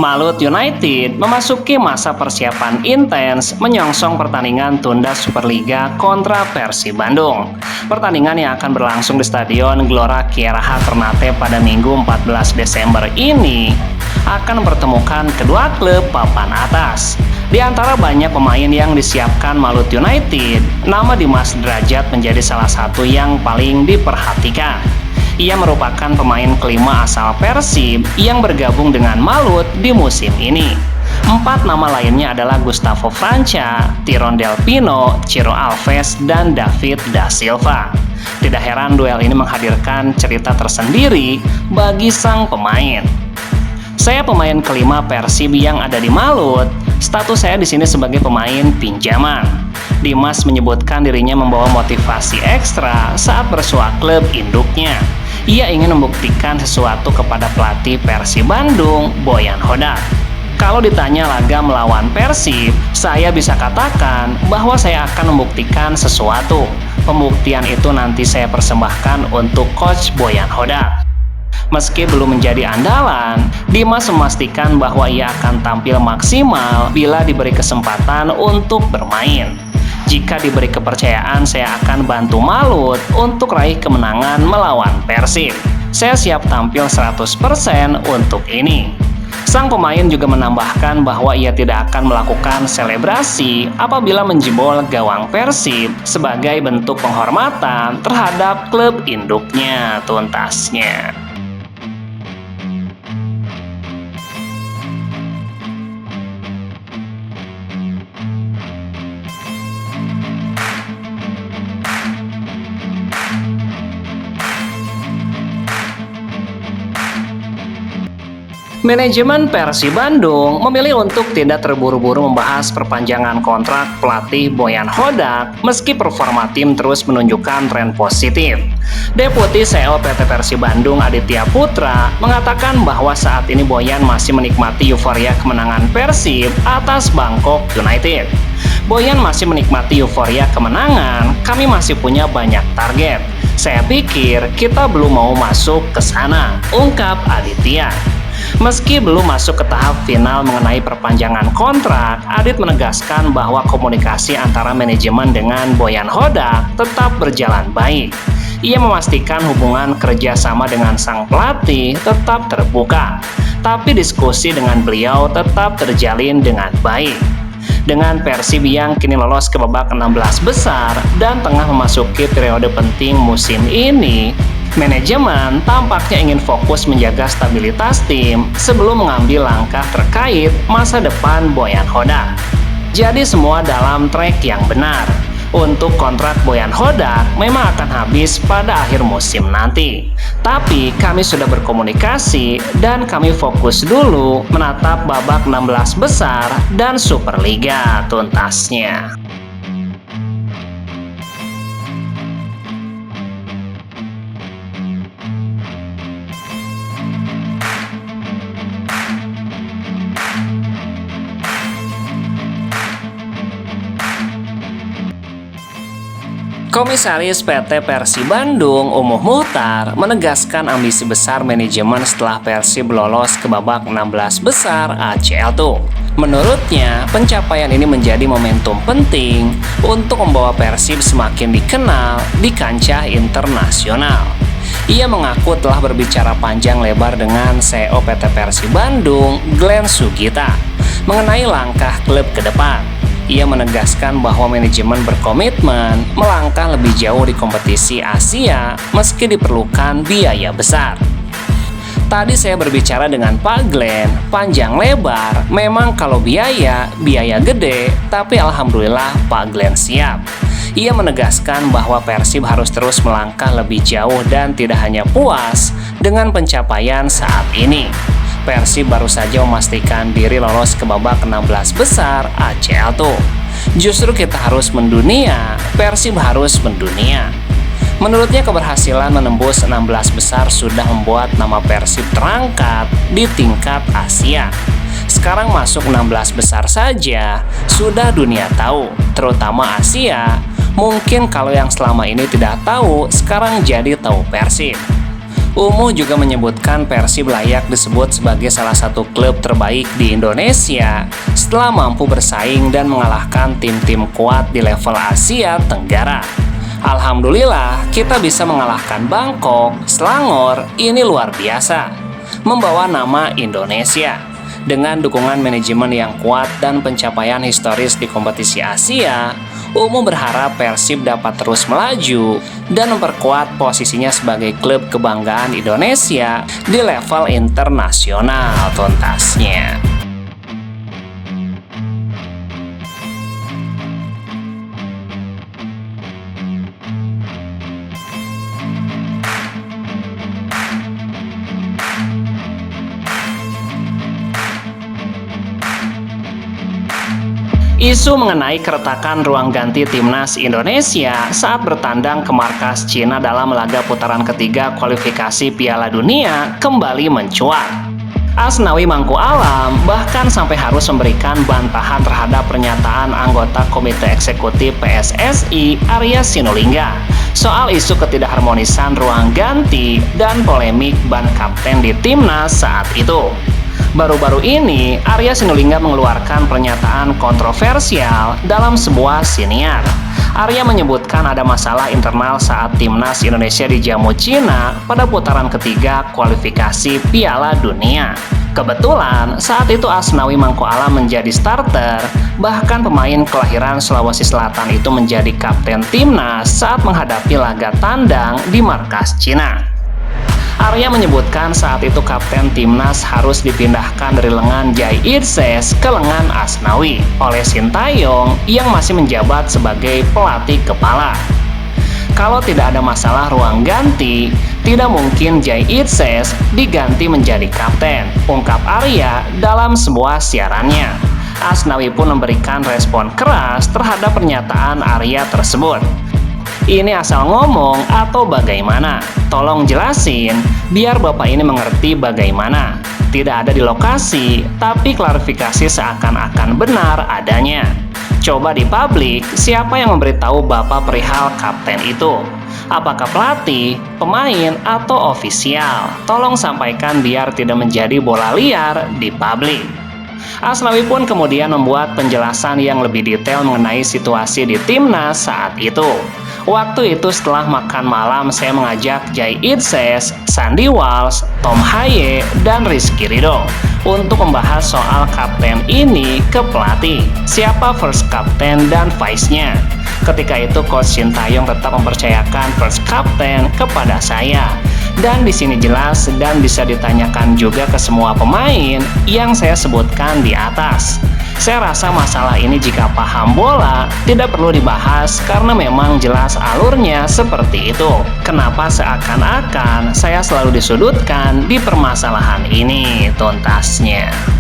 Malut United memasuki masa persiapan intens menyongsong pertandingan tunda Superliga kontra Persib Bandung. Pertandingan yang akan berlangsung di Stadion Gelora Kiaraha Ternate pada Minggu 14 Desember ini akan mempertemukan kedua klub papan atas. Di antara banyak pemain yang disiapkan Malut United, nama Dimas Drajat menjadi salah satu yang paling diperhatikan. Ia merupakan pemain kelima asal Persib yang bergabung dengan Malut di musim ini. 4 nama lainnya adalah Gustavo Franca, Tiron Del Pino, Ciro Alves, dan David Da Silva. Tidak heran duel ini menghadirkan cerita tersendiri bagi sang pemain. Saya pemain kelima Persib yang ada di Malut. Status saya di sini sebagai pemain pinjaman. Dimas menyebutkan dirinya membawa motivasi ekstra saat bersua klub induknya. Ia ingin membuktikan sesuatu kepada pelatih Persib Bandung, Boyan Hodak. Kalau ditanya laga melawan Persib, saya bisa katakan bahwa saya akan membuktikan sesuatu. Pembuktian itu nanti saya persembahkan untuk Coach Boyan Hodak. Meski belum menjadi andalan, Dimas memastikan bahwa ia akan tampil maksimal bila diberi kesempatan untuk bermain. Jika diberi kepercayaan, saya akan bantu Malut untuk raih kemenangan melawan Persib. Saya siap tampil 100% untuk ini. Sang pemain juga menambahkan bahwa ia tidak akan melakukan selebrasi apabila menjebol gawang Persib sebagai bentuk penghormatan terhadap klub induknya tuntasnya. Manajemen Persib Bandung memilih untuk tidak terburu-buru membahas perpanjangan kontrak pelatih Boyan Hodak meski performa tim terus menunjukkan tren positif. Deputi CEO PT Persib Bandung Aditya Putra mengatakan bahwa saat ini Boyan masih menikmati euforia kemenangan Persib atas Bangkok United. Boyan masih menikmati euforia kemenangan, kami masih punya banyak target. Saya pikir kita belum mau masuk ke sana, ungkap Aditya. Meski belum masuk ke tahap final mengenai perpanjangan kontrak, Adit menegaskan bahwa komunikasi antara manajemen dengan Boyan Hodak tetap berjalan baik. Ia memastikan hubungan kerjasama dengan sang pelatih tetap terbuka, tapi diskusi dengan beliau tetap terjalin dengan baik. Dengan Persib yang kini lolos ke babak 16 besar dan tengah memasuki periode penting musim ini, manajemen tampaknya ingin fokus menjaga stabilitas tim sebelum mengambil langkah terkait masa depan Boyan Hodak. Jadi semua dalam track yang benar. Untuk kontrak Boyan Hodak memang akan habis pada akhir musim nanti. Tapi kami sudah berkomunikasi dan kami fokus dulu menatap babak 16 besar dan Superliga tuntasnya. Komisaris PT Persib Bandung, Umuh Muhtar, menegaskan ambisi besar manajemen setelah Persib lolos ke babak 16 besar ACL2. Menurutnya, pencapaian ini menjadi momentum penting untuk membawa Persib semakin dikenal di kancah internasional. Ia mengaku telah berbicara panjang lebar dengan CEO PT Persib Bandung, Glenn Sugita, mengenai langkah klub ke depan. Ia menegaskan bahwa manajemen berkomitmen melangkah lebih jauh di kompetisi Asia meski diperlukan biaya besar. Tadi saya berbicara dengan Pak Glenn, panjang lebar, memang kalau biaya gede, tapi alhamdulillah Pak Glenn siap. Ia menegaskan bahwa Persib harus terus melangkah lebih jauh dan tidak hanya puas dengan pencapaian saat ini. Persib baru saja memastikan diri lolos ke babak 16 besar ACL2. Justru kita harus mendunia, Persib harus mendunia. Menurutnya keberhasilan menembus 16 besar sudah membuat nama Persib terangkat di tingkat Asia. Sekarang masuk 16 besar saja, sudah dunia tahu, terutama Asia. Mungkin kalau yang selama ini tidak tahu, sekarang jadi tahu Persib. Umu juga menyebutkan Persib layak disebut sebagai salah satu klub terbaik di Indonesia setelah mampu bersaing dan mengalahkan tim-tim kuat di level Asia Tenggara. Alhamdulillah, kita bisa mengalahkan Bangkok, Selangor, ini luar biasa. Membawa nama Indonesia. Dengan dukungan manajemen yang kuat dan pencapaian historis di kompetisi Asia, Umu berharap Persib dapat terus melaju dan memperkuat posisinya sebagai klub kebanggaan Indonesia di level internasional tuntasnya. Isu mengenai keretakan ruang ganti timnas Indonesia saat bertandang ke markas Cina dalam laga putaran ketiga kualifikasi Piala Dunia kembali mencuat. Asnawi Mangku Alam bahkan sampai harus memberikan bantahan terhadap pernyataan anggota Komite Eksekutif PSSI Arya Sinulinga soal isu ketidakharmonisan ruang ganti dan polemik ban kapten di timnas saat itu. Baru-baru ini, Arya Sinulinga mengeluarkan pernyataan kontroversial dalam sebuah siniar. Arya menyebutkan ada masalah internal saat timnas Indonesia dijamu Cina pada putaran ketiga kualifikasi Piala Dunia. Kebetulan, saat itu Asnawi Mangku Alam menjadi starter, bahkan pemain kelahiran Sulawesi Selatan itu menjadi kapten timnas saat menghadapi laga tandang di markas Cina. Arya menyebutkan saat itu kapten timnas harus dipindahkan dari lengan Jai Idses ke lengan Asnawi oleh Sintayong yang masih menjabat sebagai pelatih kepala. Kalau tidak ada masalah ruang ganti, tidak mungkin Jai Idses diganti menjadi kapten, ungkap Arya dalam sebuah siarannya. Asnawi pun memberikan respon keras terhadap pernyataan Arya tersebut. Ini asal ngomong atau bagaimana? Tolong jelasin, biar Bapak ini mengerti bagaimana. Tidak ada di lokasi, tapi klarifikasi seakan-akan benar adanya. Coba di publik, siapa yang memberitahu Bapak perihal kapten itu? Apakah pelatih, pemain, atau ofisial? Tolong sampaikan biar tidak menjadi bola liar di publik. Asnawi pun kemudian membuat penjelasan yang lebih detail mengenai situasi di timnas saat itu. Waktu itu setelah makan malam saya mengajak Jai Idses, Sandy Walsh, Tom Haye, dan Rizky Ridho untuk membahas soal kapten ini ke pelatih, siapa first kapten dan vice-nya. Ketika itu Coach Sintayong tetap mempercayakan first kapten kepada saya. Dan di sini jelas dan bisa ditanyakan juga ke semua pemain yang saya sebutkan di atas. Saya rasa masalah ini jika paham bola tidak perlu dibahas karena memang jelas alurnya seperti itu. Kenapa seakan-akan saya selalu disudutkan di permasalahan ini tuntasnya?